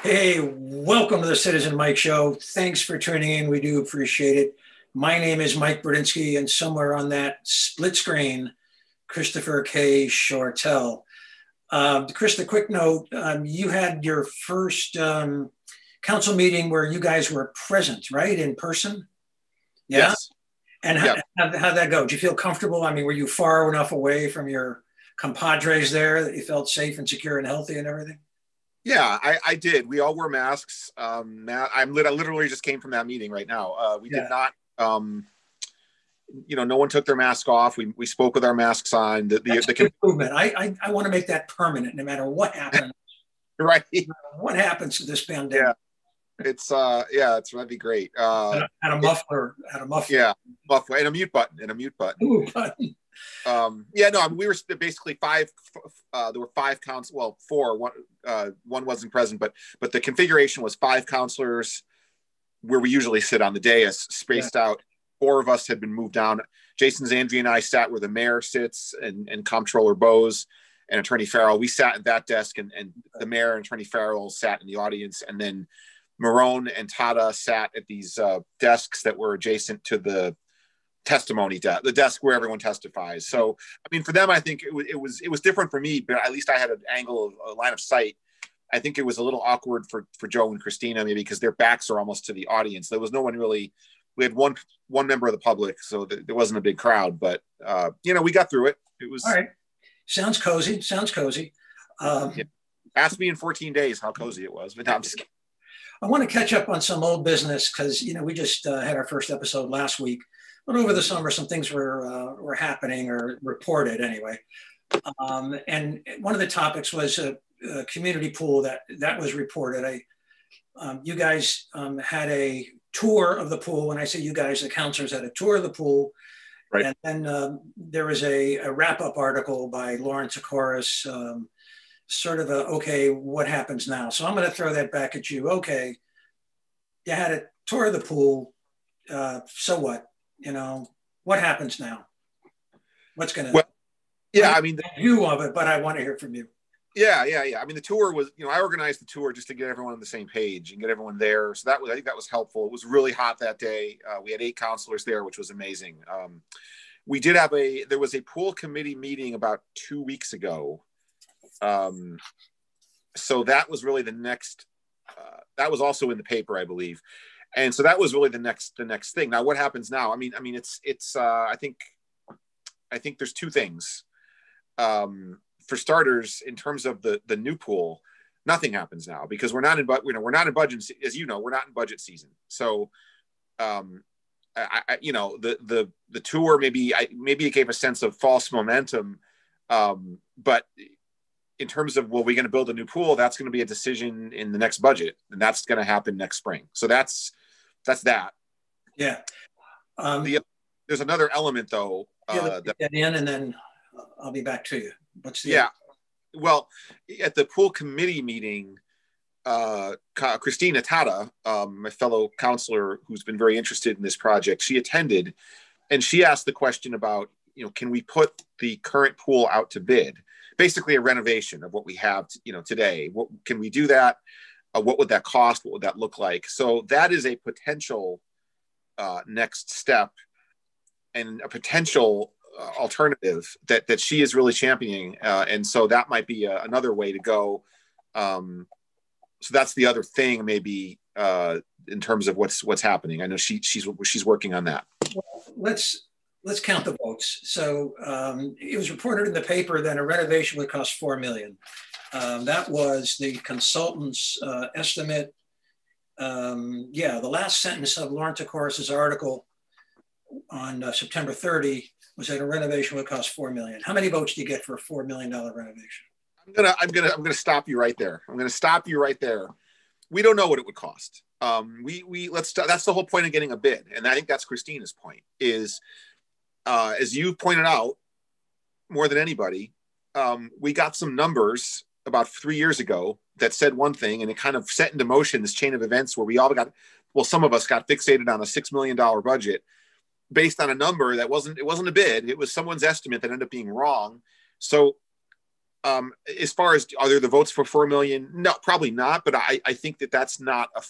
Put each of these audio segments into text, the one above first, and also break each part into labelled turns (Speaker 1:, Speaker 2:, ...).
Speaker 1: Hey, welcome to the Citizen Mike Show. Thanks for tuning in. We do appreciate it. My name is Mike Bradinsky, and somewhere on that split screen, Christopher K. Shortell. Chris, a quick note. You had your first council meeting where you guys were present, right? In person? Yeah?
Speaker 2: Yes.
Speaker 1: And
Speaker 2: Yeah.
Speaker 1: how'd that go? Did you feel comfortable? I mean, were you far enough away from your compadres there that you felt safe and secure and healthy and everything?
Speaker 2: Yeah, I did. We all wore masks. I literally just came from that meeting right now. We did
Speaker 1: Yeah.
Speaker 2: not, no one took their mask off. We spoke with our masks on.
Speaker 1: That's a good movement. I want to make that permanent no matter what happens.
Speaker 2: Right.
Speaker 1: What happens to this pandemic?
Speaker 2: Yeah. That'd be great.
Speaker 1: Had a muffler.
Speaker 2: Yeah, muffler and a mute button
Speaker 1: Ooh, button.
Speaker 2: We were basically five. There were five counts. Well, four. One wasn't present, but the configuration was five counselors where we usually sit on the dais, spaced out. Four of us had been moved down. Jason Zandri and I sat where the mayor sits, and Comptroller Bose and Attorney Farrell. We sat at that desk, and the mayor and Attorney Farrell sat in the audience, and then Marone and Tata sat at these desks that were adjacent to the testimony desk, the desk where everyone testifies. So, I mean, for them, I think it was different for me, but at least I had an angle of a line of sight. I think it was a little awkward for Joe and Christina, maybe because their backs are almost to the audience. There was no one really. We had one member of the public, so there wasn't a big crowd, but we got through it. It was
Speaker 1: all right. Sounds cozy.
Speaker 2: Yeah. Ask me in 14 days how cozy it was, but no, I'm just kidding.
Speaker 1: I want to catch up on some old business because we just had our first episode last week, but over the summer some things were happening or reported anyway. And one of the topics was a community pool that was reported. You guys had a tour of the pool. When I say you guys, the counselors had a tour of the pool.
Speaker 2: Right.
Speaker 1: And then there was a wrap-up article by Lauren Takaris, sort of okay, what happens now? So I'm going to throw that back at you. Okay, you had a tour of the pool. So what? What happens now? What's going to...
Speaker 2: Well, yeah, I mean...
Speaker 1: The view of it, but I want to hear from you.
Speaker 2: Yeah. I mean, the tour was, I organized the tour just to get everyone on the same page and get everyone there. So I think that was helpful. It was really hot that day. We had 8 counselors there, which was amazing. We did have there was a pool committee meeting about 2 weeks ago. So that was really the next, that was also in the paper, I believe. And so that was really the next thing. Now, what happens now? I mean, it's I think there's two things. For starters, in terms of the new pool, nothing happens now because we're not in budget, as you know, we're not in budget season. So, the tour maybe it gave a sense of false momentum, but in terms of, well, we're going to build a new pool, that's going to be a decision in the next budget, and that's going to happen next spring. So that's that.
Speaker 1: Yeah.
Speaker 2: There's another element though.
Speaker 1: Get that in, and then I'll be back to you.
Speaker 2: Well, at the pool committee meeting, Christina Tata, my fellow counselor who's been very interested in this project, she attended, and she asked the question about, can we put the current pool out to bid? Basically a renovation of what we have, today. What can we do that? What would that cost? What would that look like? So that is a potential next step and a potential alternative that she is really championing. And so that might be another way to go. So that's the other thing, maybe in terms of what's happening. I know she's working on that.
Speaker 1: Well, let's count the votes. So it was reported in the paper that a renovation would cost $4 million. That was the consultant's estimate. The last sentence of Lauren Takaris' article on September 30 was that a renovation would cost $4 million. How many votes do you get for a $4 million renovation?
Speaker 2: I'm gonna stop you right there. We don't know what it would cost. That's the whole point of getting a bid, and I think that's Christina's point. Is as you pointed out, more than anybody, we got some numbers about 3 years ago that said one thing, and it kind of set into motion this chain of events where some of us got fixated on a $6 million budget based on a number that wasn't a bid. It was someone's estimate that ended up being wrong. So As far as are there the votes for 4 million? No, probably not. But I think that that's not a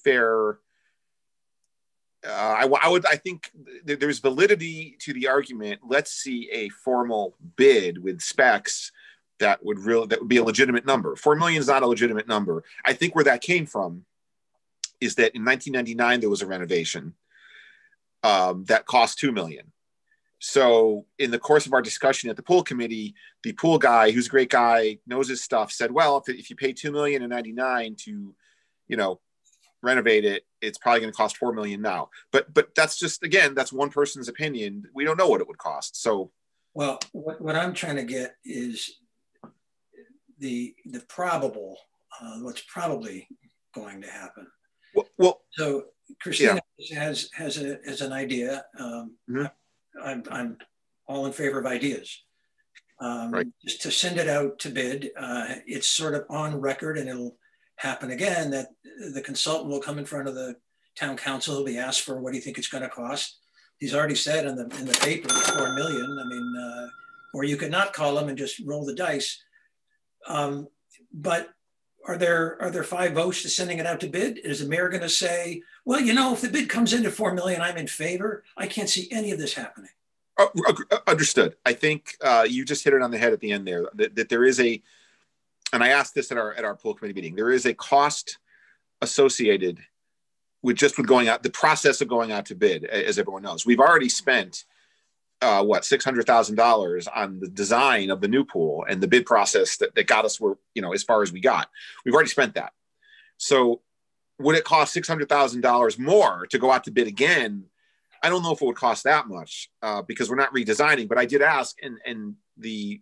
Speaker 2: fair. I think there's validity to the argument. Let's see a formal bid with specs that would be a legitimate number. 4 million is not a legitimate number. I think where that came from is that in 1999 there was a renovation that cost 2 million. So in the course of our discussion at the pool committee, the pool guy, who's a great guy, knows his stuff, said, well, if you pay 2 million in 99 to, renovate it, it's probably going to cost 4 million now. But that's just, again, that's one person's opinion. We don't know what it would cost. So,
Speaker 1: well, what I'm trying to get is the probable, what's probably going to happen.
Speaker 2: Well,
Speaker 1: so Christina has an idea. I'm all in favor of ideas.
Speaker 2: Right.
Speaker 1: Just to send it out to bid. It's sort of on record, and it'll happen again that the consultant will come in front of the town council. He'll be asked for what do you think it's going to cost. He's already said in the paper 4 million. I mean, or you could not call him and just roll the dice. But are there 5 votes to sending it out to bid? Is the mayor going to say, well, if the bid comes in at 4 million, I'm in favor? I can't see any of this happening.
Speaker 2: Understood. I think you just hit it on the head at the end there, that there is and I asked this at our pool committee meeting, there is a cost associated with going out, the process of going out to bid, as everyone knows. We've already spent $600,000 on the design of the new pool and the bid process that got us as far as we got. We've already spent that. So would it cost $600,000 more to go out to bid again? I don't know if it would cost that much because we're not redesigning, but I did ask, and the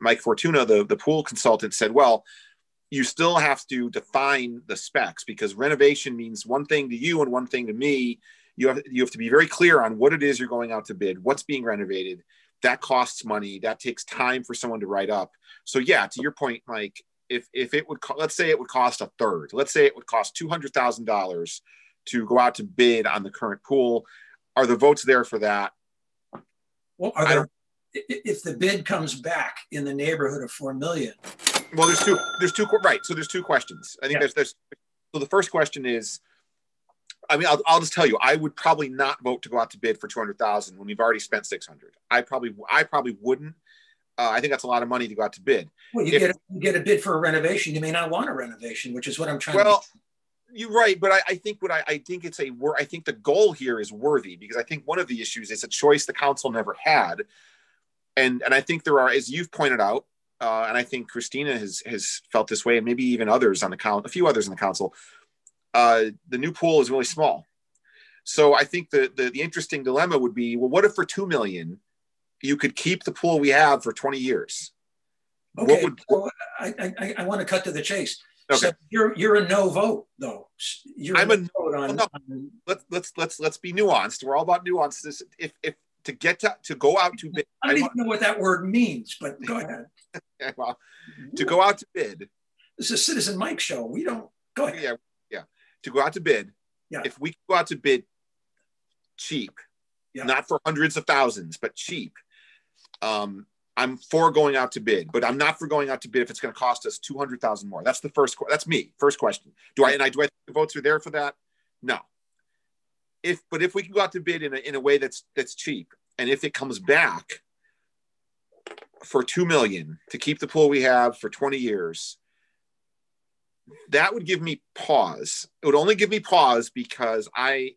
Speaker 2: Mike Fortuna, the pool consultant, said, well, you still have to define the specs because renovation means one thing to you and one thing to me. You have to be very clear on what it is you're going out to bid, what's being renovated. That costs money. That takes time for someone to write up. So yeah, to your point, Mike, if it would, let's say it would cost a third. Let's say it would cost $200,000 to go out to bid on the current pool. Are the votes there for that?
Speaker 1: Well, if the bid comes back in the neighborhood of 4 million.
Speaker 2: Well, there's two, right. So there's 2 questions. I think there's, so the first question is, I mean, I'll just tell you, I would probably not vote to go out to bid for 200,000 when we've already spent 600. I probably wouldn't. I think that's a lot of money to go out to bid.
Speaker 1: Well, you get a bid for a renovation. You may not want a renovation, which is what I'm trying to.
Speaker 2: Well, you're right, but I think I think the goal here is worthy because I think one of the issues is a choice the council never had, and I think there are, as you've pointed out, and I think Christina has felt this way, and maybe even others on the council, a few others in the council. The new pool is really small, so I think the interesting dilemma would be, well, what if for 2 million you could keep the pool we have for 20 years?
Speaker 1: Okay, I want to cut to the chase. Okay. So you're a no vote though.
Speaker 2: I'm a no vote on. No. Let's be nuanced. We're all about nuances. If to get to go out to bid,
Speaker 1: I don't even know what that word means, but go ahead.
Speaker 2: Well, to go out to bid.
Speaker 1: This is a Citizen Mike show. We don't go ahead.
Speaker 2: Yeah. To go out to bid.
Speaker 1: Yeah.
Speaker 2: If we go out to bid cheap, not for hundreds of thousands, but cheap. I'm for going out to bid, but I'm not for going out to bid if it's going to cost us 200,000 more. That's the first. That's me. First question. Do I think the votes are there for that? No. But if we can go out to bid in a way that's cheap, and if it comes back for 2 million to keep the pool we have for 20 years, that would give me pause. It would only give me pause because I'm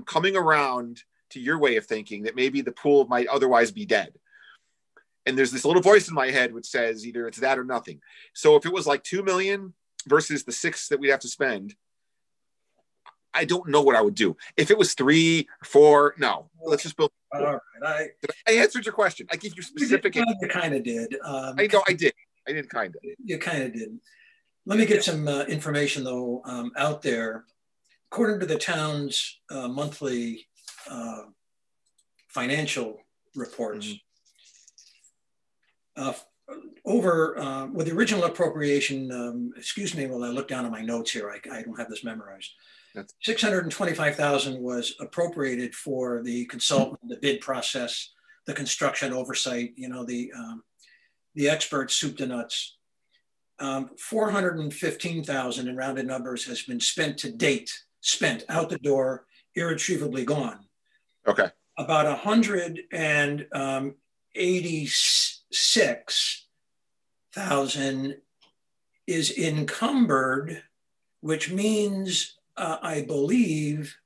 Speaker 2: coming around to your way of thinking that maybe the pool might otherwise be dead. And there's this little voice in my head which says either it's that or nothing. So if it was like 2 million versus the 6 that we'd have to spend, I don't know what I would do. If it was 3, 4, no, let's just build.
Speaker 1: All right.
Speaker 2: I answered your question. I gave you specific.
Speaker 1: You kind of did.
Speaker 2: I know I did. I did kind of.
Speaker 1: You kind of did. Let me get some information though out there. According to the town's monthly financial reports, with the original appropriation, excuse me while I look down at my notes here, I don't have this memorized. 625,000 was appropriated for the consultant, the bid process, the construction oversight, the experts soup to nuts. 415,000 in rounded numbers has been spent to date, spent out the door, irretrievably gone.
Speaker 2: Okay.
Speaker 1: About 186,000 is encumbered, which means I believe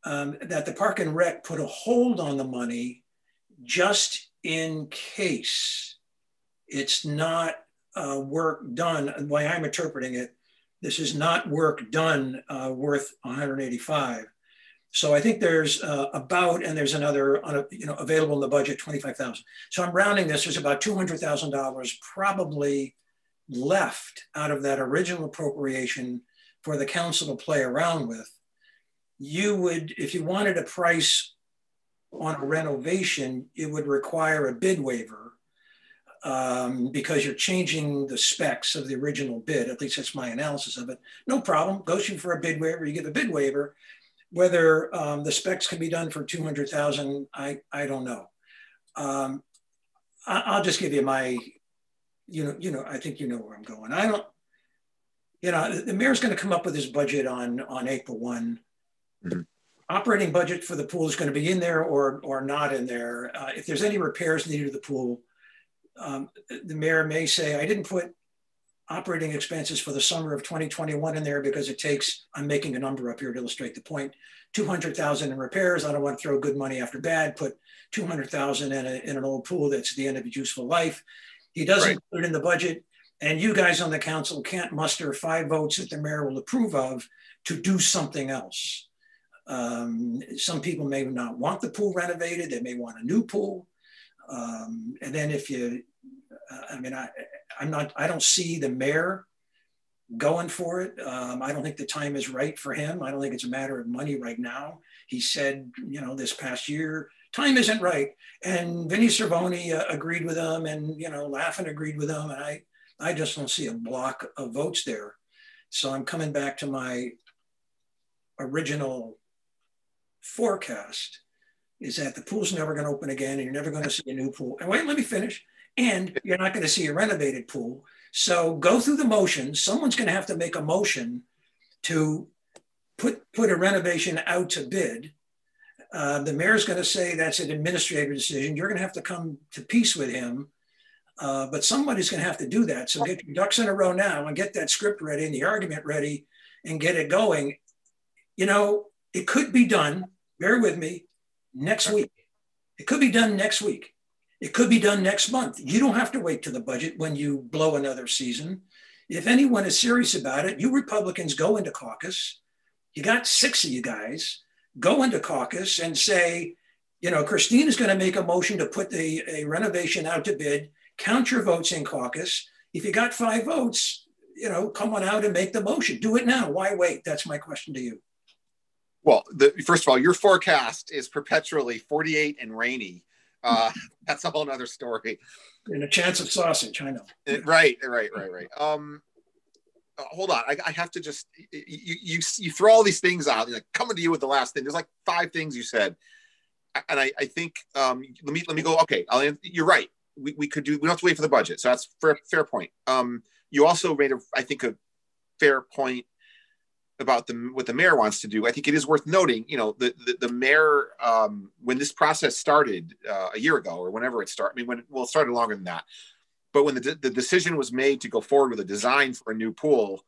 Speaker 1: that the Park and Rec put a hold on the money just in case it's not work done. The way I'm interpreting it, this is not work done worth 185. So I think there's and there's another available in the budget, 25,000. So I'm rounding this. There's about $200,000 probably left out of that original appropriation for the council to play around with. You would, if you wanted a price on a renovation, it would require a bid waiver because you're changing the specs of the original bid. At least that's my analysis of it. No problem. Go shoot for a bid waiver. You give a bid waiver. Whether the specs can be done for 200,000, I don't know. I'll just give you my, I think you know where I'm going. I don't, the mayor's going to come up with his budget on April 1. Mm-hmm. Operating budget for the pool is going to be in there or not in there. If there's any repairs needed to the pool, the mayor may say, I didn't put operating expenses for the summer of 2021 in there because it takes, I'm making a number up here to illustrate the point, 200,000 in repairs. I don't want to throw good money after bad, put 200,000 in an old pool that's at the end of its useful life. He doesn't put it in the budget, and you guys on the council can't muster 5 votes that the mayor will approve of to do something else. Some people may not want the pool renovated. They may want a new pool. And then if you, I don't see the mayor going for it. I don't think the time is right for him. I don't think it's a matter of money right now. He said, this past year, time isn't right. And Vinnie Cervoni agreed with him, and, Laffin agreed with him. And I just don't see a block of votes there. So I'm coming back to my original forecast is that the pool's never going to open again, and you're never going to see a new pool. And wait, let me finish. And you're not going to see a renovated pool. So go through the motions. Someone's going to have to make a motion to put a renovation out to bid. The mayor's going to say that's an administrative decision. You're going to have to come to peace with him. But somebody's going to have to do that. So get your ducks in a row now and get that script ready and the argument ready and get it going. It could be done, bear with me, next week. It could be done next week. It could be done next month. You don't have to wait to the budget when you blow another season. If anyone is serious about it, you Republicans go into caucus. You got 6 of you guys. Go into caucus and say, Christine is going to make a motion to put a renovation out to bid. Count your votes in caucus. If you got 5 votes, come on out and make the motion. Do it now. Why wait? That's my question to you.
Speaker 2: Well, first of all, your forecast is perpetually 48 and rainy. That's a whole nother story.
Speaker 1: And a chance of sausage, I know.
Speaker 2: Right. Hold on, I have to just you throw all these things out. Like coming to you with the last thing. There's like 5 things you said, and I think let me go. Okay, you're right. We could do. We don't have to wait for the budget, so that's fair point. You also made I think a fair point about what the mayor wants to do. I think it is worth noting, the mayor, when this process started a year ago or whenever it started, it started longer than that. But when the decision was made to go forward with a design for a new pool,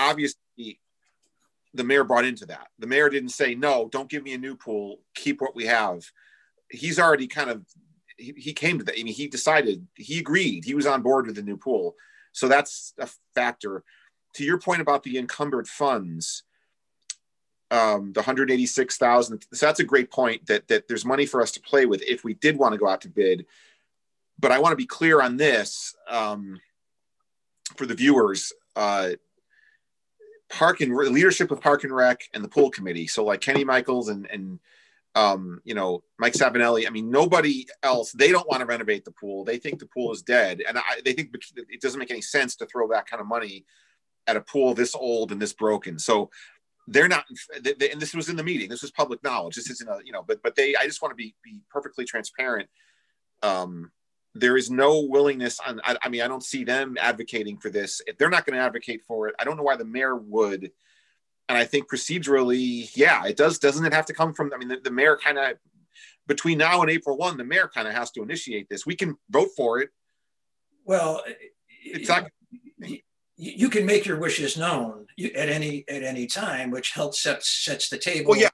Speaker 2: obviously the mayor brought into that. The mayor didn't say, no, don't give me a new pool, keep what we have. He's already he came to that. He decided, he agreed, he was on board with the new pool. So that's a factor. To your point about the encumbered funds, the 186,000. So that's a great point that there's money for us to play with if we did want to go out to bid. But I want to be clear on this for the viewers. Leadership of Park and Rec and the pool committee. So like Kenny Michaels and Mike Savinelli. Nobody else. They don't want to renovate the pool. They think the pool is dead, and they think it doesn't make any sense to throw that kind of money at a pool this old and this broken. So they're not, and this was in the meeting, this was public knowledge. This isn't but I just want to be perfectly transparent. there is no willingness on, I mean, I don't see them advocating for this. If they're not going to advocate for it, I don't know why the mayor would. And I think procedurally, yeah, it does. Doesn't it have to come from, I mean, the mayor kind of, between now and April 1, the mayor kind of has to initiate this. We can vote for it.
Speaker 1: Well,
Speaker 2: it's not.
Speaker 1: You can make your wishes known at any time, which helps sets the table.
Speaker 2: Well, yeah.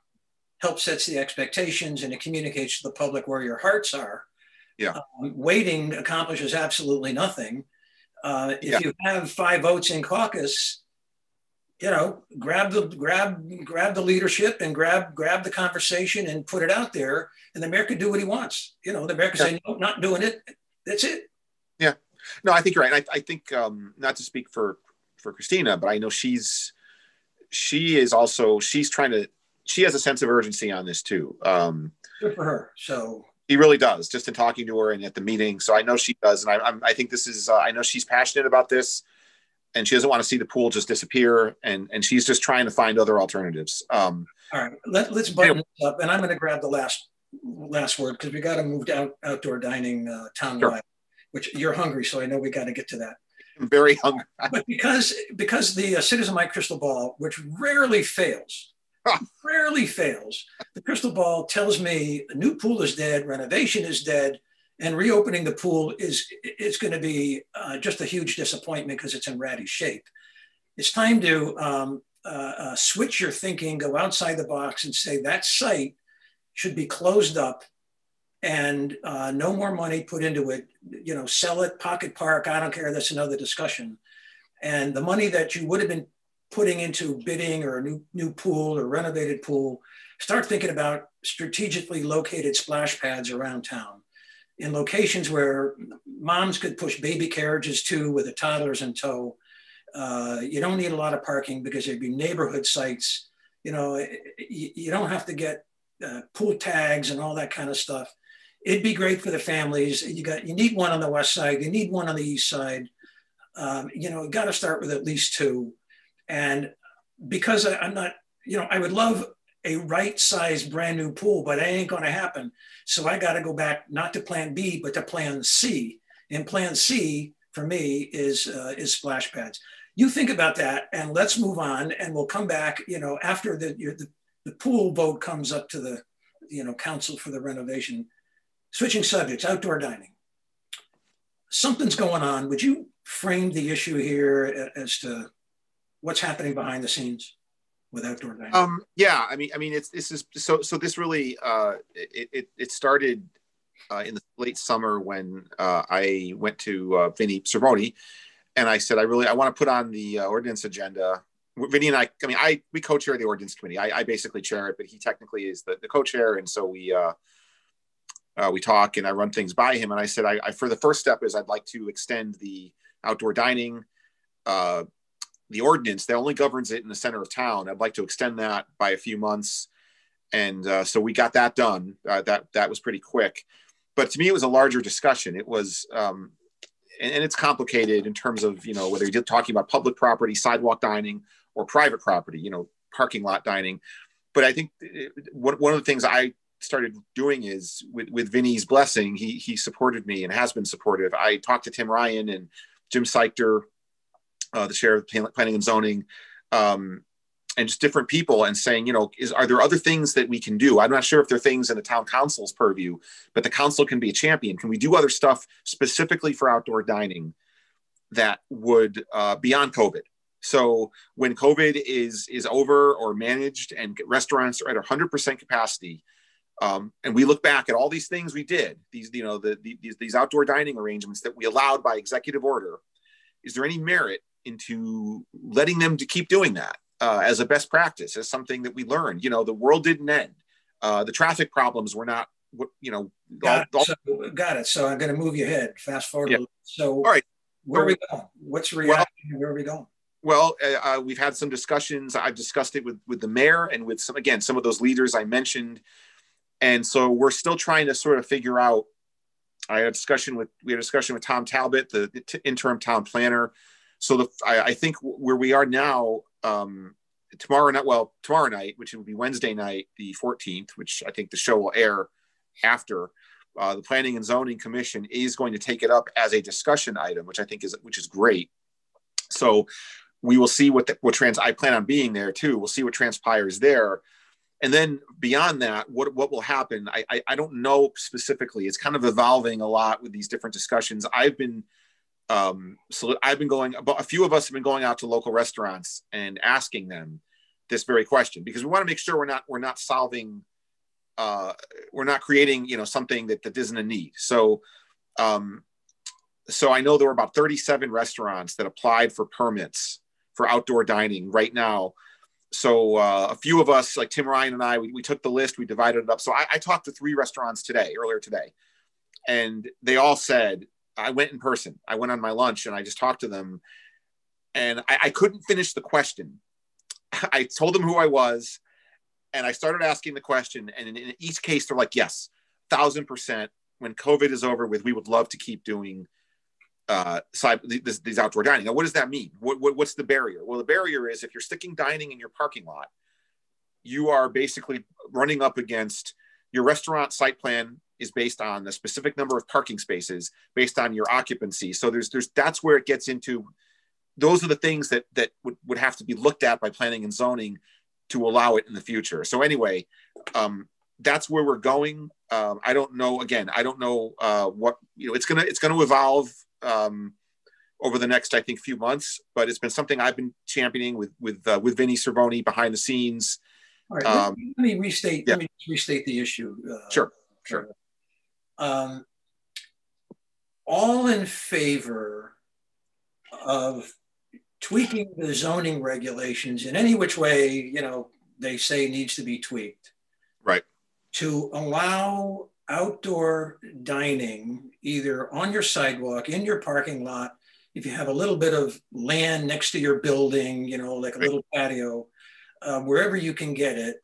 Speaker 1: Helps sets the expectations, and it communicates to the public where your hearts are.
Speaker 2: Yeah.
Speaker 1: Waiting accomplishes absolutely nothing. If you have 5 votes in caucus, grab the leadership and grab the conversation and put it out there, and the mayor can do what he wants. The mayor can say, no, not doing it. That's it.
Speaker 2: Yeah. No, I think you're right. I think not to speak for Christina, but I know she has a sense of urgency on this too.
Speaker 1: Good for her. So
Speaker 2: he really does, just in talking to her and at the meeting. So I know she does. And I think this is, I know she's passionate about this, and she doesn't want to see the pool just disappear. And she's just trying to find other alternatives.
Speaker 1: All right, let's button this up. And I'm going to grab the last word, because we got to move to outdoor dining townwide, sure. Which you're hungry. So I know we got to get to that.
Speaker 2: I'm very hungry.
Speaker 1: But because the Citizen Mike crystal ball, which rarely fails, the crystal ball tells me the new pool is dead, renovation is dead, and reopening the pool is going to be just a huge disappointment because it's in ratty shape. It's time to switch your thinking, go outside the box, and say that site should be closed up and no more money put into it. Sell it, pocket park, I don't care, that's another discussion. And the money that you would have been putting into bidding or a new pool or renovated pool, start thinking about strategically located splash pads around town in locations where moms could push baby carriages to with the toddlers in tow. You don't need a lot of parking because there'd be neighborhood sites. You don't have to get pool tags and all that kind of stuff. It'd be great for the families. You need one on the west side. You need one on the east side. You got to start with at least 2. And because I'm not, I would love a right-sized brand new pool, but that ain't going to happen. So I got to go back not to plan B, but to plan C. And plan C for me is splash pads. You think about that, and let's move on, and we'll come back. After the pool vote comes up to the council for the renovation. Switching subjects, outdoor dining. Something's going on. Would you frame the issue here as to what's happening behind the scenes with outdoor dining?
Speaker 2: Yeah, I mean, this really it started in the late summer when I went to Vinny Cervoni, and I said I want to put on the ordinance agenda. Vinny and we co-chair the ordinance committee. I basically chair it, but he technically is the co-chair, and so we talk and I run things by him. And I said, for the first step is I'd like to extend the outdoor dining, the ordinance that only governs it in the center of town. I'd like to extend that by a few months. And so we got that done. That was pretty quick. But to me, it was a larger discussion. It was, and it's complicated in terms of, whether you're talking about public property, sidewalk dining, or private property, parking lot dining. But I think one of the things I started doing is with Vinny's blessing, he supported me and has been supportive. I talked to Tim Ryan and Jim Seichter, the chair of planning and zoning, and just different people, and saying, are there other things that we can do? I'm not sure if there are things in the town council's purview, but the council can be a champion. Can we do other stuff specifically for outdoor dining that would beyond COVID? So when COVID is over or managed and restaurants are at 100% capacity, and we look back at all these things we did, these outdoor dining arrangements that we allowed by executive order, is there any merit into letting them to keep doing that as a best practice, as something that we learned? The world didn't end. The traffic problems were not,
Speaker 1: Got it. So I'm going to move you ahead. Fast forward.
Speaker 2: Yeah.
Speaker 1: So,
Speaker 2: all right.
Speaker 1: Where are we going? What's the reaction? Where are we going?
Speaker 2: Well, we've had some discussions. I've discussed it with the mayor and with some of those leaders I mentioned. And so we're still trying to sort of figure out. We had a discussion with Tom Talbot, the interim town planner. So I think where we are now, tomorrow night, which will be Wednesday night, the 14th, which I think the show will air after. the Planning and Zoning Commission is going to take it up as a discussion item, which I think is great. So we will see I plan on being there too. We'll see what transpires there. And then beyond that, what will happen? I don't know specifically. It's kind of evolving a lot with these different discussions. I've been going, a few of us have been going out to local restaurants and asking them this very question, because we want to make sure we're not solving, we're not creating, something that isn't a need. So I know there were about 37 restaurants that applied for permits for outdoor dining right now. So a few of us, like Tim Ryan and I, we took the list, we divided it up. So I talked to 3 restaurants earlier today, and they all said, I went in person. I went on my lunch and I just talked to them, and I couldn't finish the question. I told them who I was, and I started asking the question. And in each case, they're like, yes, 1,000%. When COVID is over with, we would love to keep doing these outdoor dining. Now, what does that mean? What's the barrier? Well, the barrier is if you're sticking dining in your parking lot, you are basically running up against your restaurant site plan is based on the specific number of parking spaces based on your occupancy. So that's where it gets into. Those are the things that would have to be looked at by planning and zoning to allow it in the future. So anyway, that's where we're going. I don't know. Again, I don't know what, it's going to evolve over the next, I think, few months, but it's been something I've been championing with Vinny Cervoni behind the scenes.
Speaker 1: All right, let me restate. Yeah. Let me restate the issue.
Speaker 2: Sure.
Speaker 1: All in favor of tweaking the zoning regulations in any which way, they say needs to be tweaked.
Speaker 2: Right.
Speaker 1: To allow outdoor dining either on your sidewalk, in your parking lot, if you have a little bit of land next to your building, like a little patio, wherever you can get it,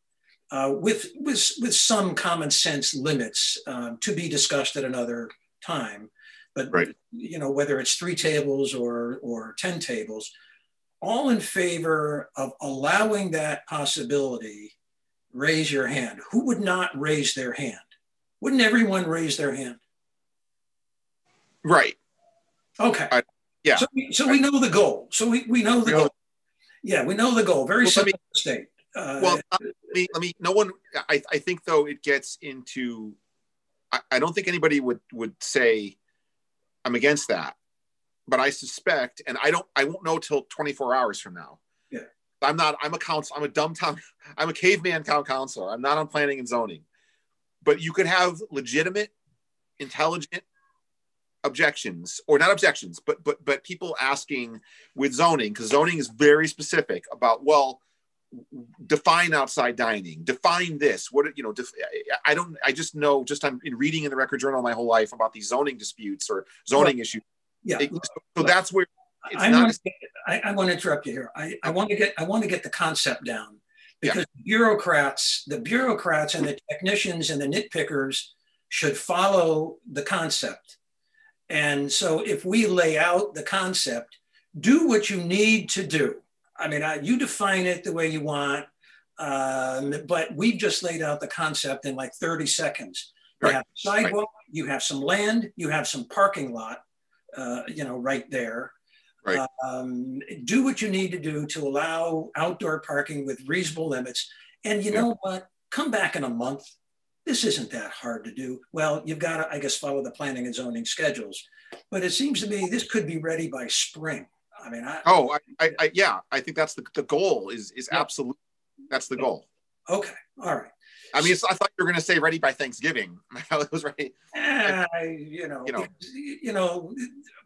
Speaker 1: with some common sense limits to be discussed at another time. But whether it's 3 tables or 10 tables, all in favor of allowing that possibility, raise your hand. Who would not raise their hand? Wouldn't everyone raise their hand?
Speaker 2: Right.
Speaker 1: Okay.
Speaker 2: Yeah.
Speaker 1: So we know the goal. So we know the goal. Yeah, we know the goal. Very simple state.
Speaker 2: Let me. No one. I think though it gets into. I don't think anybody would say I'm against that, but I suspect, and I won't know till 24 hours from now.
Speaker 1: Yeah.
Speaker 2: I'm a council. I'm a dumb town. I'm a caveman town councilor. I'm not on planning and zoning. But you could have legitimate, intelligent objections, or not objections, but people asking with zoning, because zoning is very specific about, well, define outside dining, define this. I just know, I'm in reading in the Record Journal my whole life about these zoning disputes or zoning issues.
Speaker 1: Yeah.
Speaker 2: So that's where
Speaker 1: I want to interrupt you here. I want to get the concept down, because the bureaucrats and the technicians and the nitpickers should follow the concept. And so if we lay out the concept, do what you need to do. I mean, you define it the way you want, but we've just laid out the concept in like 30 seconds. You have a sidewalk, you have some land, you have some parking lot, right there.
Speaker 2: Right.
Speaker 1: Do what you need to do to allow outdoor parking with reasonable limits. And you know what? Come back in a month. This isn't that hard to do. Well, you've got to, I guess, follow the planning and zoning schedules. But it seems to me this could be ready by spring. I mean, I think that's the goal is absolutely, that's the goal. Okay. All right.
Speaker 2: I mean, I thought you were going to say ready by Thanksgiving. It was right.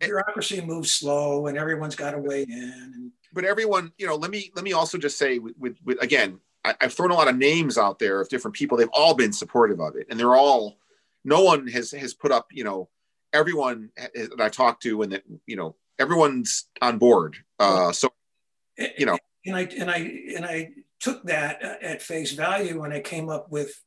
Speaker 2: Bureaucracy moves slow, and everyone's got to weigh in. But everyone, let me also just say, with again, I've thrown a lot of names out there of different people. They've all been supportive of it, and no one has put up. Everyone that I talked to, and that everyone's on board. And
Speaker 1: I took that at face value when I came up with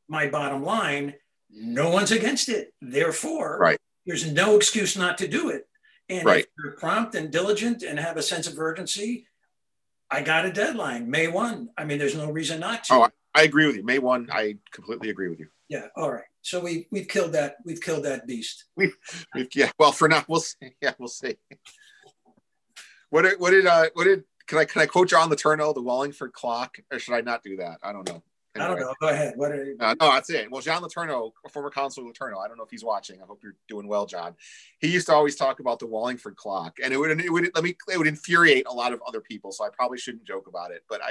Speaker 1: my bottom line. No one's against it. Therefore, there's no excuse not to do it. And if you're prompt and diligent and have a sense of urgency, I got a deadline, May 1. I mean, there's no reason not to.
Speaker 2: Oh, I agree with you. May 1, I completely agree with you.
Speaker 1: Yeah. All right. So we've killed that. We've killed that beast.
Speaker 2: Yeah. Well, for now, we'll see. Yeah, we'll see. What did can I quote John Letourneau, the Wallingford clock, or should I not do that? I don't know.
Speaker 1: Anyway. I don't know. Go ahead. What are you...
Speaker 2: No, that's it. Well, John Letourneau, former Councilor Letourneau, I don't know if he's watching. I hope you're doing well, John. He used to always talk about the Wallingford clock, and it would infuriate a lot of other people. So I probably shouldn't joke about it, but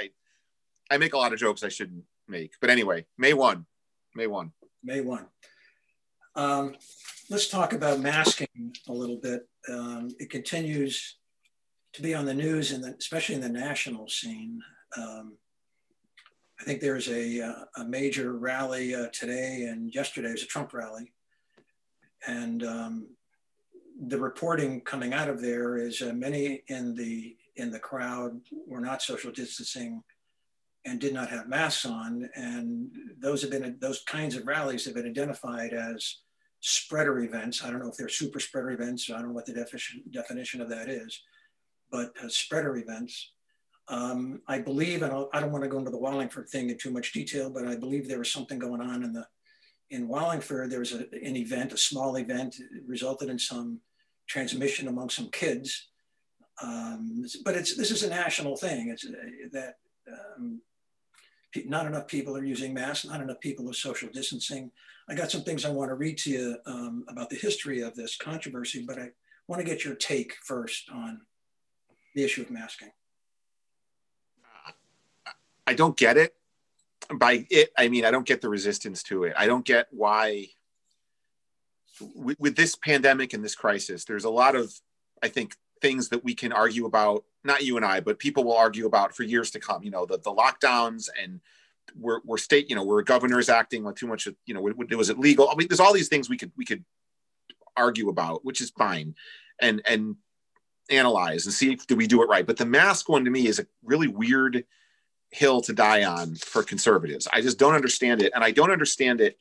Speaker 2: I make a lot of jokes I shouldn't make. But anyway, May 1.
Speaker 1: Let's talk about masking a little bit. It continues to be on the news, and especially in the national scene. I think there's a major rally today, and yesterday was a Trump rally. And the reporting coming out of there is many in the crowd were not social distancing and did not have masks on. And those kinds of rallies have been identified as spreader events. I don't know if they're super spreader events. I don't know what the definition of that is, but spreader events. I believe, and I don't want to go into the Wallingford thing in too much detail, but I believe there was something going on in Wallingford. There was an event, a small event, it resulted in some transmission among some kids. But this is a national thing. It's that not enough people are using masks, not enough people are social distancing. I got some things I want to read to you about the history of this controversy, but I want to get your take first on the issue of masking.
Speaker 2: I don't get it. By it, I mean, I don't get the resistance to it. I don't get why, with this pandemic and this crisis, there's a lot of, I think, things that we can argue about, not you and I, but people will argue about for years to come, the lockdowns, and we're state, where governors acting like too much, was it legal? I mean, there's all these things we could argue about, which is fine, and analyze and see if do we do it right. But the mask one to me is a really weird hill to die on for conservatives. I just don't understand it. And I don't understand it,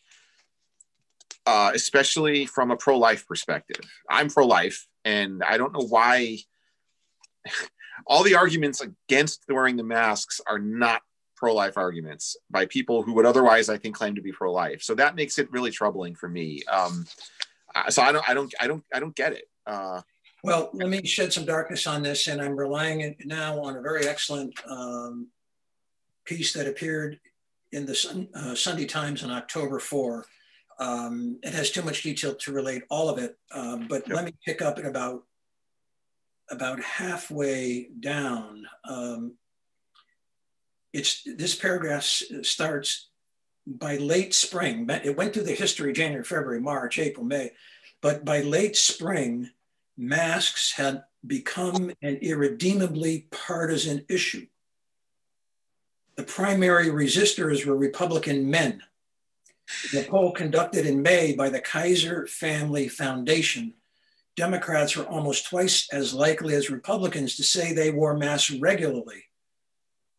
Speaker 2: especially from a pro-life perspective. I'm pro-life, and I don't know why all the arguments against wearing the masks are not pro-life arguments by people who would otherwise, I think, claim to be pro-life. So that makes it really troubling for me. So I don't get it.
Speaker 1: Well, let me shed some darkness on this, and I'm relying now on a very excellent piece that appeared in the Sunday Times on October 4. It has too much detail to relate all of it, but Let me pick up at about halfway down. This paragraph starts by late spring. It went through the history, January, February, March, April, May, but by late spring, masks had become an irredeemably partisan issue. The primary resistors were Republican men. In a poll conducted in May by the Kaiser Family Foundation, Democrats were almost twice as likely as Republicans to say they wore masks regularly.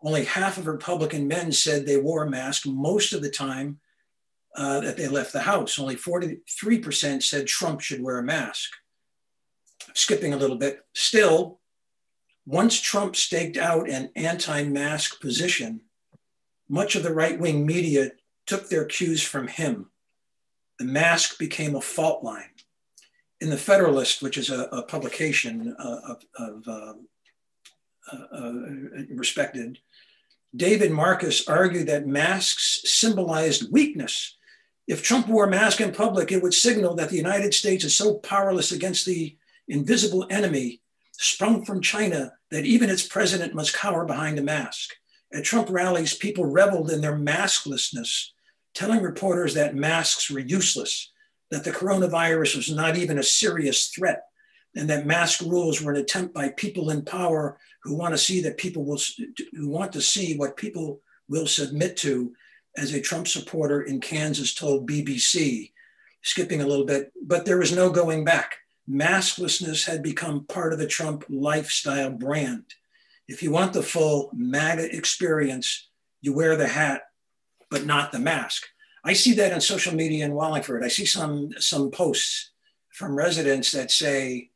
Speaker 1: Only half of Republican men said they wore a mask most of the time that they left the house. Only 43% said Trump should wear a mask. Skipping a little bit, still, once Trump staked out an anti-mask position, much of the right-wing media took their cues from him. The mask became a fault line. In the Federalist, which is a publication respected, David Marcus argued that masks symbolized weakness. If Trump wore a mask in public, it would signal that the United States is so powerless against the invisible enemy sprung from China that even its president must cower behind a mask. At Trump rallies, people reveled in their masklessness, telling reporters that masks were useless, that the coronavirus was not even a serious threat, and that mask rules were an attempt by people in power who want to see what people will submit to, as a Trump supporter in Kansas told BBC, skipping a little bit, but there was no going back. Masklessness had become part of the Trump lifestyle brand. If you want the full MAGA experience, you wear the hat, but not the mask. I see that on social media in Wallingford. I see some posts from residents that say,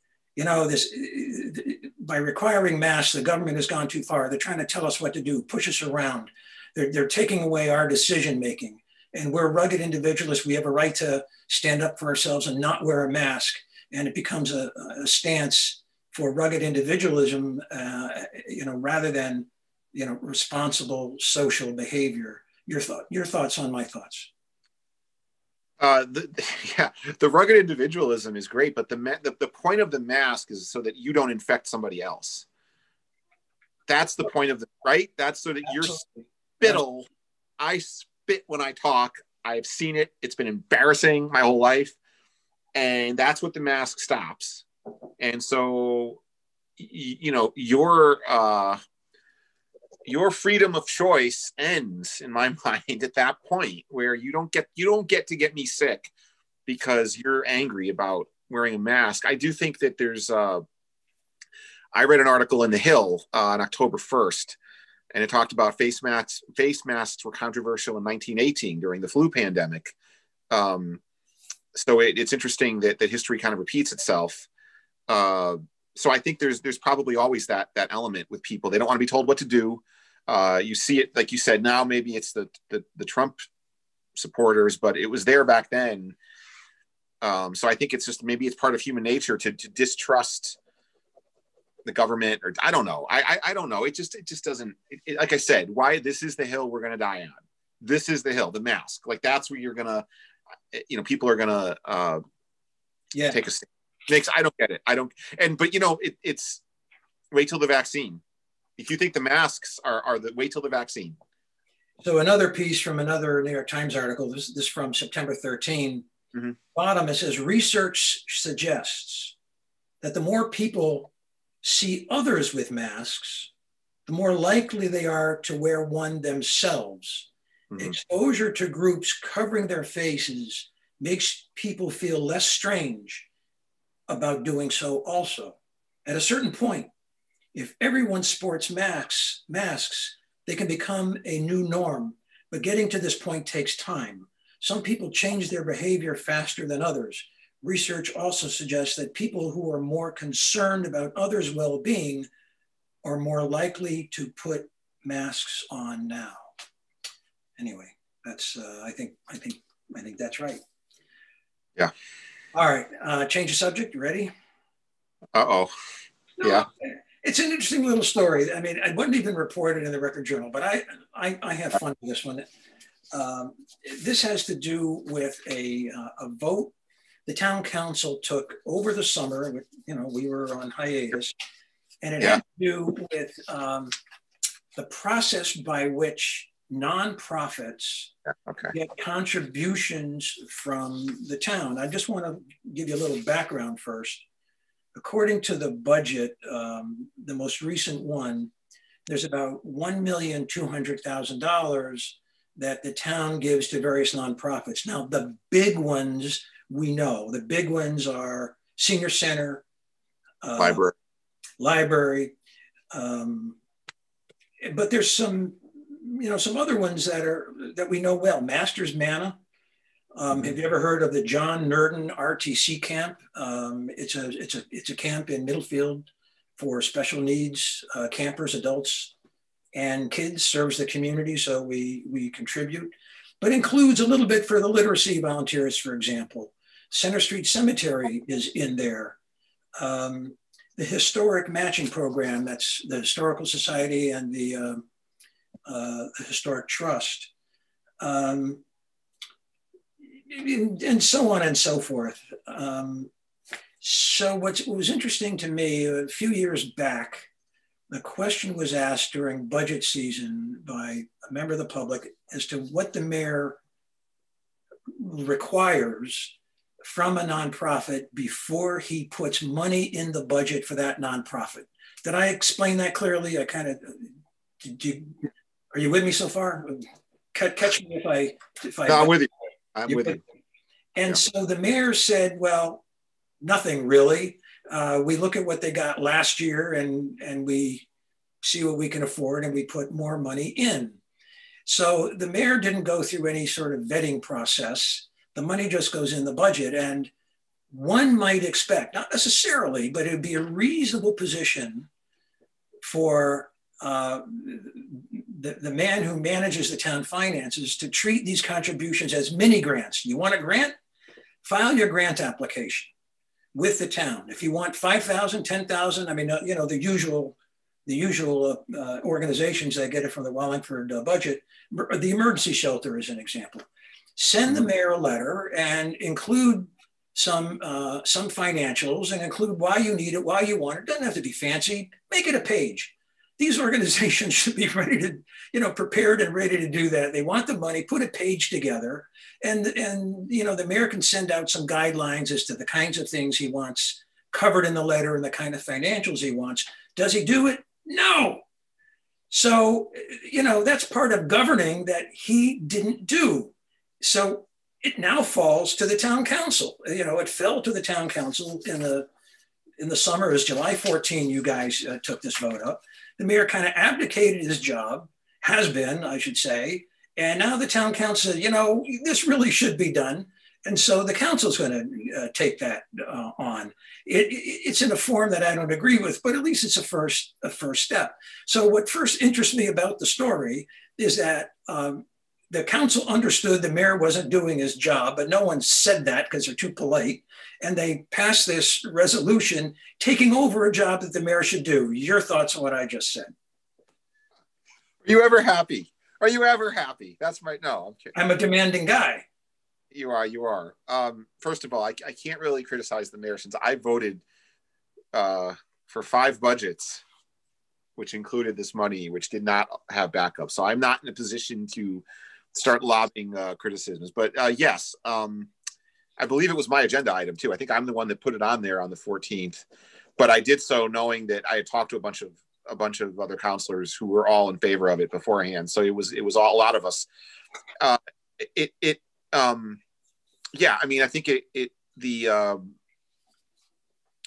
Speaker 1: by requiring masks, the government has gone too far. They're trying to tell us what to do, push us around. They're taking away our decision-making. and we're rugged individualists. We have a right to stand up for ourselves and not wear a mask. And it becomes a stance for rugged individualism, rather than, responsible social behavior. Your thoughts on my thoughts.
Speaker 2: The rugged individualism is great, but the point of the mask is so that you don't infect somebody else. That's the point of the, right? That's so that you're spittle. I spit when I talk. I've seen it. It's been embarrassing my whole life. And that's what the mask stops. And so, your freedom of choice ends, in my mind, at that point where you don't get to get me sick because you're angry about wearing a mask. I do think that there's I read an article in The Hill on October 1st, and it talked about face masks were controversial in 1918 during the flu pandemic. So it's interesting that history kind of repeats itself. So I think there's probably always that element with people. They don't want to be told what to do. You see it, like you said, now maybe it's the Trump supporters, but it was there back then. So I think it's just, maybe it's part of human nature to distrust the government, or I don't know. I don't know. It just doesn't, like I said, why this is the hill we're going to die on. This is the hill, the mask. Like that's where you're going to, people are going to take a stand. I don't get it. But it's wait till the vaccine. If you think the masks are wait till the vaccine.
Speaker 1: So another piece from another New York Times article, this from September 13, bottom, it says, research suggests that the more people see others with masks, the more likely they are to wear one themselves. Exposure to groups covering their faces makes people feel less strange about doing so also. At a certain point, if everyone sports masks, they can become a new norm, but getting to this point takes time. Some people change their behavior faster than others. Research also suggests that people who are more concerned about others' well-being are more likely to put masks on now. Anyway, that's I think that's right.
Speaker 2: Yeah.
Speaker 1: All right. Change the subject. You ready?
Speaker 2: Uh-oh.
Speaker 1: No,
Speaker 2: yeah.
Speaker 1: It's an interesting little story. I mean, I wasn't even reported in the Record Journal, but I have fun with this one. This has to do with a vote the town council took over the summer. We were on hiatus, and it had to do with the process by which nonprofits get contributions from the town. I just want to give you a little background first. According to the budget, the most recent one, there's about $1,200,000 that the town gives to various nonprofits. Now, the big ones we know. The big ones are Senior Center, library, but there's some other ones that we know well. Masters Manna. Have you ever heard of the John Nurden RTC camp? It's a camp in Middlefield for special needs campers, adults, and kids. Serves the community, so we contribute, but includes a little bit for the literacy volunteers, for example. Center Street Cemetery is in there. The historic matching program, that's the Historical Society and the Historic Trust. And so on and so forth. So what was interesting to me, a few years back, the question was asked during budget season by a member of the public as to what the mayor requires from a nonprofit before he puts money in the budget for that nonprofit. Did I explain that clearly? Are you with me so far? Catch me if I.
Speaker 2: No, I'm with you. I'm with you.
Speaker 1: And so the mayor said, well, nothing really. We look at what they got last year and we see what we can afford and we put more money in. So the mayor didn't go through any sort of vetting process. The money just goes in the budget, and one might expect, not necessarily, but it would be a reasonable position for the man who manages the town finances to treat these contributions as mini grants. You want a grant? File your grant application with the town. If you want 5,000, 10,000, I mean, you know, the usual organizations that get it from the Wallingford budget. The emergency shelter is an example. Send the mayor a letter and include some financials and include why you need it, why you want it. It doesn't have to be fancy. Make it a page. These organizations should be ready to, you know, prepared and ready to do that. They want the money, put a page together, and you know, the mayor can send out some guidelines as to the kinds of things he wants covered in the letter and the kind of financials he wants. Does he do it? No. So, you know, that's part of governing that he didn't do. So it now falls to the town council. You know, it fell to the town council in the summer. As July 14, you guys took this vote up. The mayor kind of abdicated his job, has been, I should say. And now the town council said, you know, this really should be done. And so the council's going to take that on. It's in a form that I don't agree with, but at least it's a first step. So what first interests me about the story is that the council understood the mayor wasn't doing his job, but no one said that because they're too polite. And they passed this resolution taking over a job that the mayor should do. Your thoughts on what I just said?
Speaker 2: Are you ever happy? Are you ever happy? That's right. No, I'm kidding.
Speaker 1: I'm a demanding guy.
Speaker 2: You are. First of all, I can't really criticize the mayor since I voted for 5 budgets, which included this money, which did not have backup. So I'm not in a position to start lobbing criticisms. But yes, I believe it was my agenda item too. I think I'm the one that put it on there on the 14th. But I did so knowing that I had talked to a bunch of other counselors who were all in favor of it beforehand. So it was all a lot of us. Yeah, I mean, I think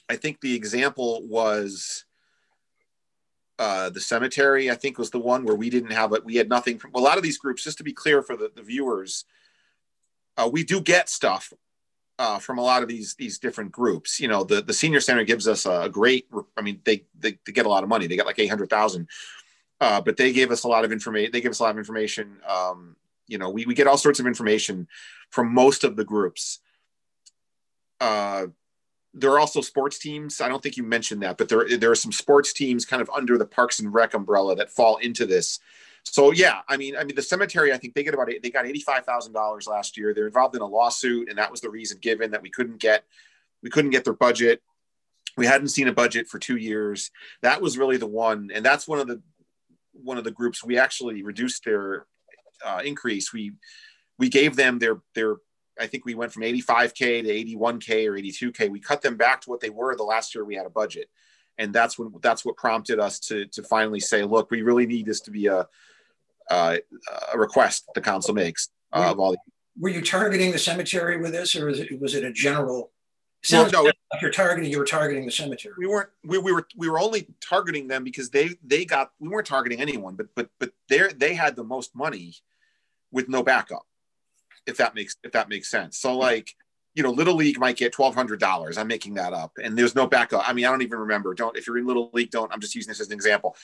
Speaker 2: I think the example was the cemetery, I think, was the one where we didn't have it. We had nothing from a lot of these groups. Just to be clear for the viewers, we do get stuff from a lot of these different groups. You know, the senior center gives us a great. I mean, they get a lot of money. They got like 800,000, but they gave us a lot of information. They give us a lot of information. You know, we get all sorts of information from most of the groups. There are also sports teams. I don't think you mentioned that, but there are some sports teams kind of under the Parks and Rec umbrella that fall into this. So yeah, I mean, the cemetery, I think they got $85,000 last year. They're involved in a lawsuit, and that was the reason given that we couldn't get their budget. We hadn't seen a budget for 2 years. That was really the one, and that's one of the groups we actually reduced their increase. We gave them their I think we went from 85K to 81K or 82K. We cut them back to what they were the last year we had a budget. And that's what prompted us to finally say, look, we really need this to be a request the council makes of all.
Speaker 1: Were you targeting the cemetery with this, or was it a general? Sounds like you were targeting the cemetery.
Speaker 2: We were only targeting them because we weren't targeting anyone, but they had the most money with no backup. If that makes sense. So like, you know, Little League might get $1,200. I'm making that up, and there's no backup. I mean, I don't even remember. If you're in Little League, I'm just using this as an example.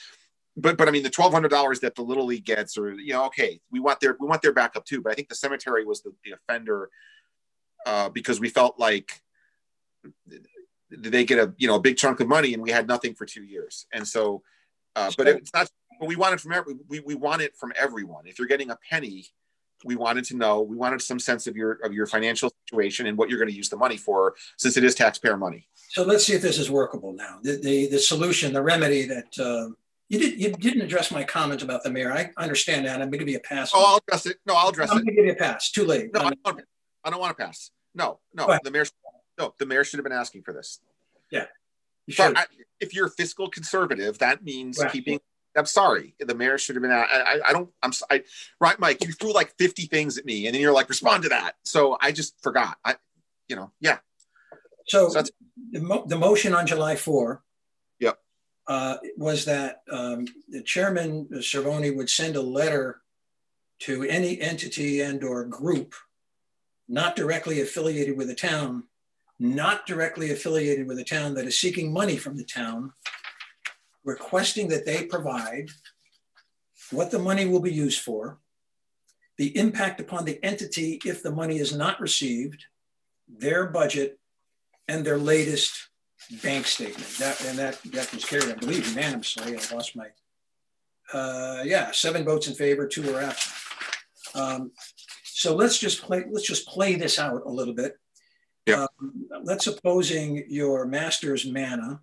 Speaker 2: But I mean, the $1,200 that the Little League gets, or you know, okay, we want their backup too. But I think the cemetery was the offender because we felt like they get a big chunk of money, and we had nothing for 2 years. And so, but it's not. But we want it we want it from everyone. If you're getting a penny, we wanted to know. We wanted some sense of your financial situation and what you're going to use the money for, since it is taxpayer money.
Speaker 1: So let's see if this is workable now. The solution, the remedy that you didn't address my comment about the mayor. I understand that. I'm going to give you a pass.
Speaker 2: Oh, I'll address it. No, I'll address it.
Speaker 1: I'm going to give you a pass. Too late.
Speaker 2: No, I don't want to pass. No. The mayor should have been asking for this.
Speaker 1: Yeah.
Speaker 2: If you're a fiscal conservative, that means keeping. I'm sorry. The mayor should have been. Right, Mike. You threw like 50 things at me, and then you're like, respond to that. So I just forgot. Yeah.
Speaker 1: So the motion on July 4.
Speaker 2: Yep.
Speaker 1: Was that the chairman Cervoni would send a letter to any entity and/or group not directly affiliated with the town, that is seeking money from the town, requesting that they provide what the money will be used for, the impact upon the entity if the money is not received, their budget, and their latest bank statement. That was carried, I believe, unanimously. I lost my, 7 votes in favor, 2 were absent. So let's just play this out a little bit.
Speaker 2: Yeah.
Speaker 1: Let's supposing your master's manna,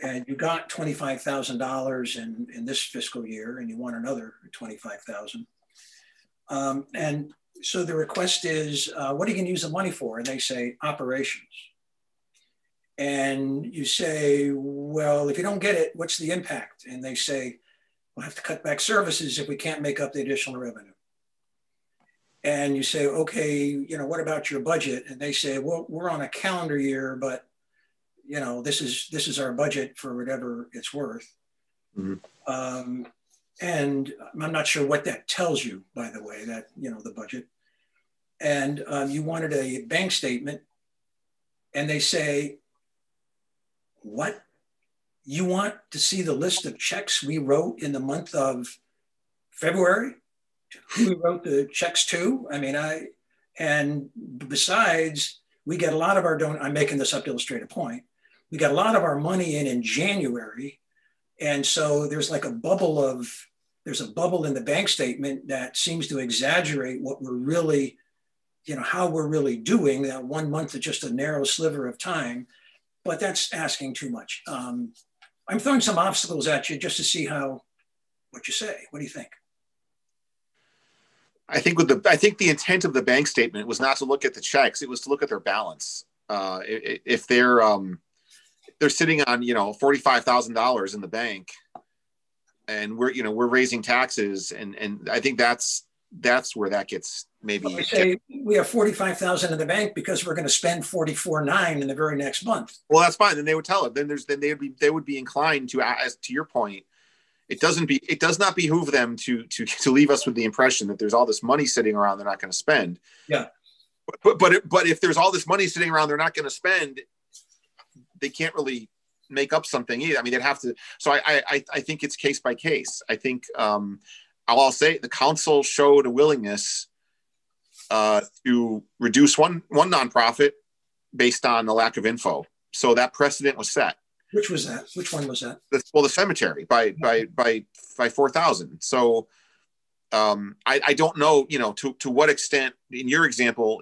Speaker 1: and you got $25,000 in this fiscal year, and you want another 25,000. And so the request is, what are you going to use the money for? And they say operations. And you say, well, if you don't get it, what's the impact? And they say, we'll have to cut back services if we can't make up the additional revenue. And you say, okay, what about your budget? And they say, well, we're on a calendar year, but this is our budget for whatever it's worth. Mm-hmm. And I'm not sure what that tells you, by the way, that, the budget. And you wanted a bank statement, and they say, what? You want to see the list of checks we wrote in the month of February? Who we wrote the checks to? And besides, we get a lot of our I'm making this up to illustrate a point. We got a lot of our money in January. And so there's like a bubble in the bank statement that seems to exaggerate what we're really, how we're really doing. That 1 month is just a narrow sliver of time, but that's asking too much. I'm throwing some obstacles at you just to see what you say. What do you think?
Speaker 2: I think the intent of the bank statement was not to look at the checks; it was to look at their balance. If they're sitting on $45,000 in the bank, and we're raising taxes, and I think that's where that gets maybe.
Speaker 1: Well, we have 45,000 in the bank because we're going to spend 44.9 in the very next month.
Speaker 2: Well, that's fine. Then they would tell it. Then they would be inclined to, as to your point. It does not behoove them to leave us with the impression that there's all this money sitting around they're not going to spend.
Speaker 1: Yeah.
Speaker 2: But if there's all this money sitting around they're not going to spend, they can't really make up something either. They'd have to. So I think it's case by case. I think I'll say the council showed a willingness to reduce one nonprofit based on the lack of info. So that precedent was set.
Speaker 1: Which was that? Which one was that?
Speaker 2: The cemetery by 4,000. So I don't know, to what extent in your example,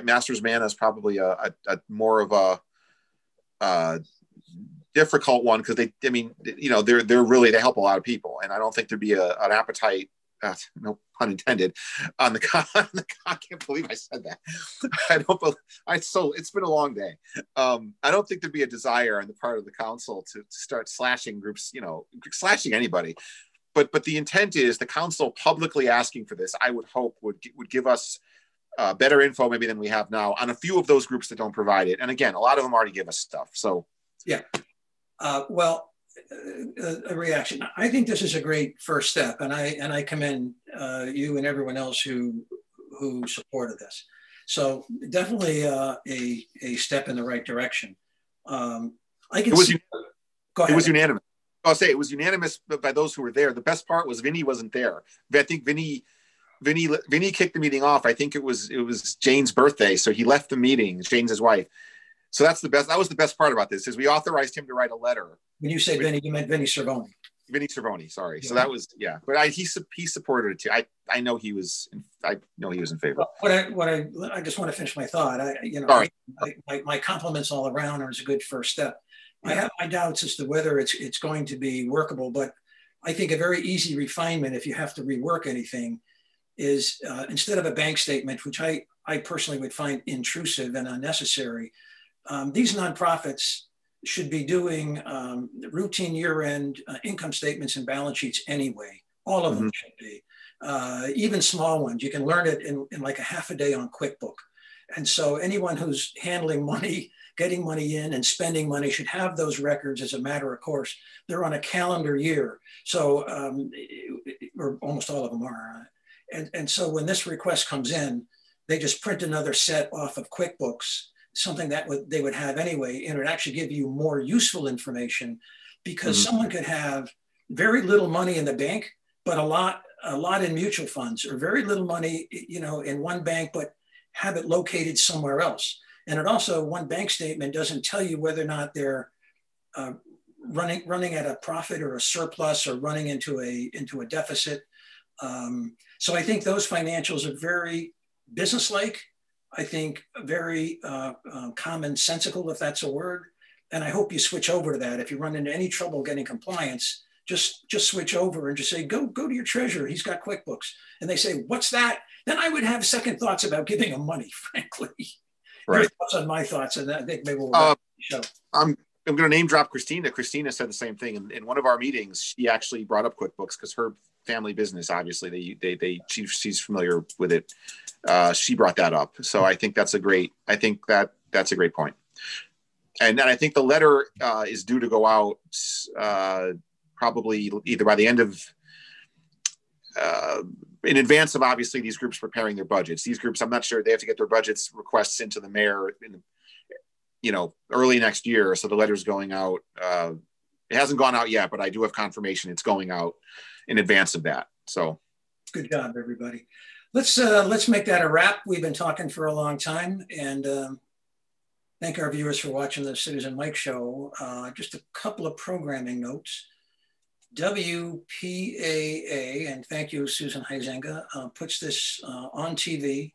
Speaker 2: Master's Manna is probably a more of a difficult one because they're really, they help a lot of people. And I don't think there'd be an appetite, no pun intended, on the I can't believe I said that. It's been a long day. I don't think there'd be a desire on the part of the council to start slashing groups, slashing anybody. But the intent is the council publicly asking for this, I would hope would give us better info maybe than we have now on a few of those groups that don't provide it. And again, a lot of them already give us stuff. So
Speaker 1: yeah. A reaction. I think this is a great first step, and I commend you and everyone else who supported this. So definitely a step in the right direction. It
Speaker 2: was unanimous. I'll say it was unanimous by those who were there. The best part was Vinny wasn't there. I think Vinny kicked the meeting off. I think it was Jane's birthday, so he left the meeting. Jane's his wife. So that's the best. That was the best part about this is we authorized him to write a letter.
Speaker 1: When you say Vinny, you meant Vinny Cervoni.
Speaker 2: Vinny Cervoni, sorry. Yeah. So that was but he supported it too. I know he was in favor.
Speaker 1: I just want to finish my thought. My compliments all around are a good first step. Yeah. I have my doubts as to whether it's going to be workable, but I think a very easy refinement if you have to rework anything is instead of a bank statement, which I personally would find intrusive and unnecessary. These nonprofits should be doing routine year-end income statements and balance sheets anyway. All of them should be, even small ones. You can learn it in like a half a day on QuickBook. And so anyone who's handling money, getting money in and spending money should have those records as a matter of course. They're on a calendar year. So, or almost all of them are. And so when this request comes in, they just print another set off of QuickBooks, something that they would have anyway, and it would actually give you more useful information because someone could have very little money in the bank, but a lot in mutual funds, or very little money, in one bank, but have it located somewhere else. And it also, one bank statement doesn't tell you whether or not they're running at a profit or a surplus, or running into a deficit. So I think those financials are very businesslike. I think very commonsensical, if that's a word. And I hope you switch over to that. If you run into any trouble getting compliance, just switch over and just say, go to your treasurer. He's got QuickBooks. And they say, what's that? Then I would have second thoughts about giving them money, frankly.
Speaker 2: Right.
Speaker 1: Your thoughts on my thoughts, and I think maybe we'll wrap the show.
Speaker 2: I'm going to name drop Christina. Christina said the same thing in one of our meetings. She actually brought up QuickBooks because her family business, obviously, she's familiar with it. She brought that up, so I think that's a great point. And then I think the letter is due to go out probably either by the end of, in advance of obviously these groups preparing their budgets. These groups, I'm not sure, they have to get their budgets requests into the mayor early next year. So the letter's going out. It hasn't gone out yet, but I do have confirmation it's going out in advance of that. So
Speaker 1: good job, everybody. Let's make that a wrap. We've been talking for a long time, and thank our viewers for watching the Citizen Mike Show. Just a couple of programming notes. WPAA, and thank you, Susan Huizenga, puts this on TV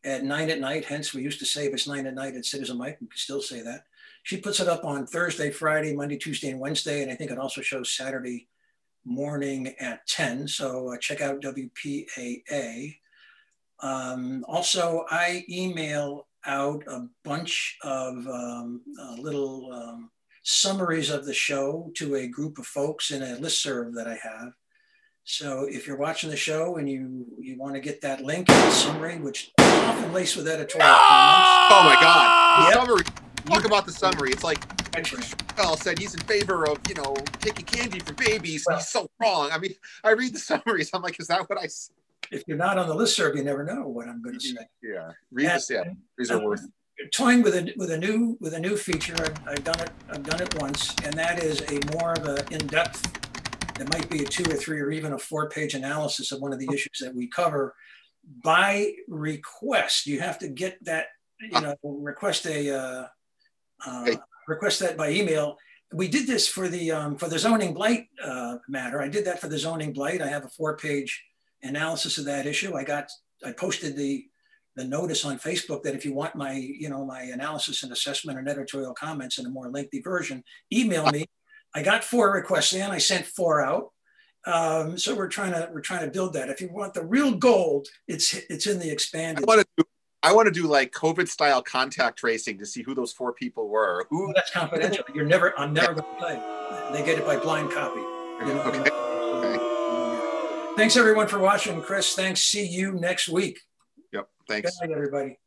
Speaker 1: at 9 at night. Hence, we used to say if it's 9 at night at Citizen Mike, we can still say that. She puts it up on Thursday, Friday, Monday, Tuesday, and Wednesday. And I think it also shows Saturday morning at 10. So check out WPAA. Also, I email out a bunch of little summaries of the show to a group of folks in a listserv that I have. So if you're watching the show and you want to get that link in the summary, which is often laced with editorial comments.
Speaker 2: Oh my God. The summary. Look about the summary. It's like Chappelle said he's in favor of, taking candy for babies. Well, he's so wrong. I mean, I read the summaries. I'm like, is that what I said?
Speaker 1: If you're not on the listserv, you never know what I'm going to say.
Speaker 2: Yeah. Read this. Yeah. These are worth.
Speaker 1: Toying with a new feature. I've done it once, and that is a more of an in-depth. It might be a 2 or 3 or even a 4-page analysis of one of the issues that we cover by request. You have to get that, request that by email. We did this for the zoning blight matter. I did that for the zoning blight. I have a 4-page analysis of that issue. I posted the notice on Facebook that if you want my analysis and assessment and editorial comments in a more lengthy version, email me. I got 4 requests in. I sent 4 out. So we're trying to build that. If you want the real gold, it's in the expanded.
Speaker 2: I want to do like COVID style contact tracing to see who those 4 people were.
Speaker 1: Well, that's confidential. I'm never going to play. They get it by blind copy.
Speaker 2: Okay.
Speaker 1: Thanks everyone for watching. Chris, thanks. See you next week.
Speaker 2: Yep. Thanks.
Speaker 1: Good night, everybody.